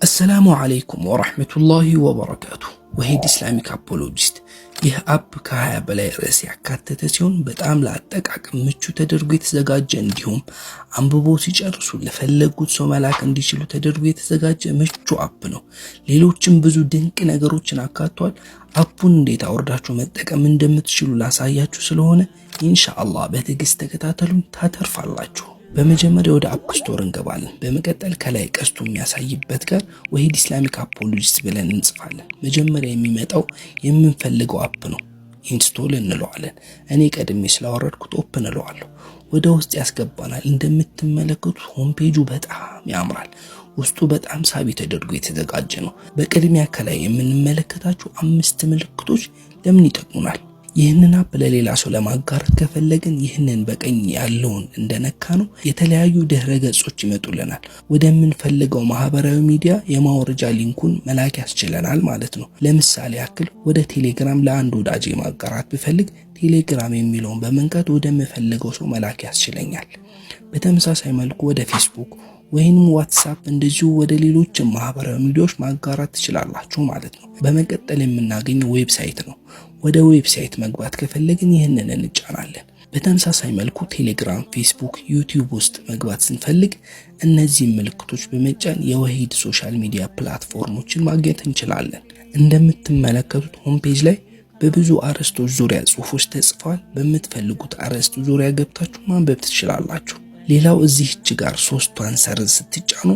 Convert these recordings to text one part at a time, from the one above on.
السلام عليكم ورحمة الله وبركاته وهيد إسلاميك أبولوجيست ይህ አፕ ከ20 በላይ ርዕስ ያካተተ ሲሆን በጣም ለአጠቃቀም ምቹ ተደርጎ የተዘጋጀ እንዲሁም አንብቦ ሲጨርሱ ለፈለጉት ሰው መላክ እንዲችሉ ተደርጎ የተዘጋጀ ምቹ አፕ ነው። ሌሎችም ብዙ ድንቅ ነገሮችን አካቷል። አፑን እንዴት አውርዳችሁ መጠቀም እንደምትችሉ ላሳያችሁ ስለሆነ ኢንሻአላህ በትዕግስት ተከታተሉን፣ ታተርፋላችሁ። በመጀመሪያ ወደ አፕ ስቶር እንገባለን። በመቀጠል ከላይ ቀስቱ የሚያሳይበት ጋር ወሂድ ኢስላሚክ አፖሎጂስት ብለን እንጽፋለን። መጀመሪያ የሚመጣው የምንፈልገው አፕ ነው። ኢንስቶል እንለዋለን። እኔ ቀድሜ ስላወረድኩት ኦፕን እለዋለሁ። ወደ ውስጥ ያስገባናል። እንደምትመለከቱት ሆም ፔጁ በጣም ያምራል። ውስጡ በጣም ሳቢ ተደርጎ የተዘጋጀ ነው። በቅድሚያ ከላይ የምንመለከታቸው 5 ምልክቶች ለምን ይጠቅሙናል? ይህንን አፕ ለሌላ ሰው ለማጋራት ከፈለግን ይህንን በቀኝ ያለውን እንደነካ ነው የተለያዩ ድህረ ገጾች ይመጡልናል። ወደምንፈልገው ማህበራዊ ሚዲያ የማውረጃ ሊንኩን መላክ ያስችለናል ማለት ነው። ለምሳሌ ያክል ወደ ቴሌግራም ለአንድ ወዳጅ ማጋራት ብፈልግ ቴሌግራም የሚለውን በመንካት ወደምፈልገው ሰው መላክ ያስችለኛል። በተመሳሳይ መልኩ ወደ ፌስቡክ ወይንም ዋትስአፕ እንደዚሁ ወደ ሌሎች ማህበራዊ ሚዲያዎች ማጋራት ትችላላችሁ ማለት ነው። በመቀጠል የምናገኘው ዌብሳይት ነው። ወደ ዌብሳይት መግባት ከፈለግን ይህንን እንጫናለን። በተመሳሳይ መልኩ ቴሌግራም፣ ፌስቡክ፣ ዩቲዩብ ውስጥ መግባት ስንፈልግ እነዚህ ምልክቶች በመጫን የወሂድ ሶሻል ሚዲያ ፕላትፎርሞችን ማግኘት እንችላለን። እንደምትመለከቱት ሆም ፔጅ ላይ በብዙ አርዕስቶች ዙሪያ ጽሁፎች ተጽፈዋል። በምትፈልጉት አርዕስት ዙሪያ ገብታችሁ ማንበብ ትችላላችሁ። ሌላው እዚህች ጋር 3ቷን ሰርዝ ስትጫኑ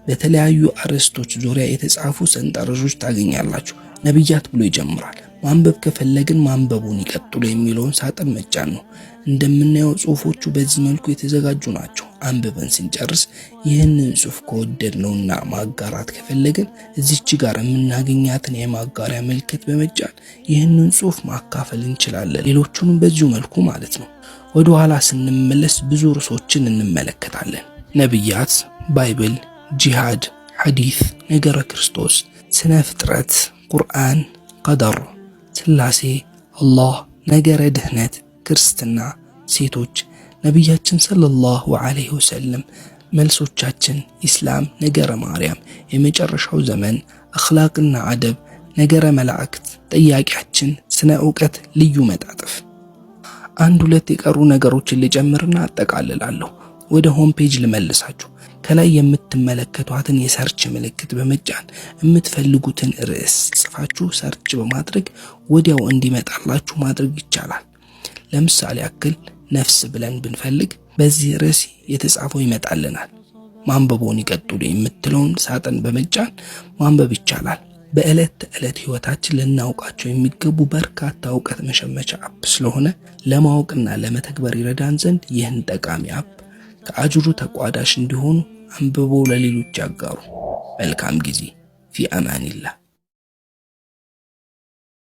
በተለያዩ አርዕስቶች ዙሪያ የተጻፉ ሰንጠረዦች ታገኛላችሁ። ነብያት ብሎ ይጀምራል። ማንበብ ከፈለግን ማንበቡን ይቀጥሉ የሚለውን ሳጥን መጫን ነው። እንደምናየው ጽሁፎቹ በዚህ መልኩ የተዘጋጁ ናቸው። አንብበን ስንጨርስ ይህንን ጽሁፍ ከወደድነውና ማጋራት ከፈለግን እዚች ጋር የምናገኛትን የማጋሪያ ምልክት በመጫን ይህንን ጽሁፍ ማካፈል እንችላለን። ሌሎቹንም በዚሁ መልኩ ማለት ነው። ወደ ኋላ ስንመለስ ብዙ ርዕሶችን እንመለከታለን። ነብያት፣ ባይብል፣ ጂሃድ፣ ሐዲስ፣ ነገረ ክርስቶስ፣ ስነ ፍጥረት፣ ቁርአን፣ ቀደር፣ ስላሴ፣ አላህ፣ ነገረ ድህነት፣ ክርስትና፣ ሴቶች፣ ነቢያችን ሰለላሁ ዐለይሂ ወሰለም፣ መልሶቻችን፣ ኢስላም፣ ነገረ ማርያም፣ የመጨረሻው ዘመን፣ አኽላቅና አደብ፣ ነገረ መላእክት፣ ጥያቄያችን፣ ስነ ዕውቀት፣ ልዩ መጣጥፍ። 1-2 የቀሩ ነገሮችን ልጨምርና አጠቃልላለሁ። ወደ ሆም ፔጅ ልመልሳችሁ። ከላይ የምትመለከቷትን የሰርች ምልክት በመጫን የምትፈልጉትን ርዕስ ጽፋችሁ ሰርች በማድረግ ወዲያው እንዲመጣላችሁ ማድረግ ይቻላል። ለምሳሌ ያክል ነፍስ ብለን ብንፈልግ በዚህ ርዕስ የተጻፈው ይመጣልናል። ማንበቦን ይቀጥሉ የምትለውን ሳጥን በመጫን ማንበብ ይቻላል። በዕለት ተዕለት ህይወታችን ልናውቃቸው የሚገቡ በርካታ ዕውቀት መሸመቻ አፕ ስለሆነ ለማወቅና ለመተግበር ይረዳን ዘንድ ይህን ጠቃሚ አፕ ከአጅሩ ተቋዳሽ እንዲሆኑ አንብበው ለሌሎች ያጋሩ። መልካም ጊዜ። ፊ አማኒላህ።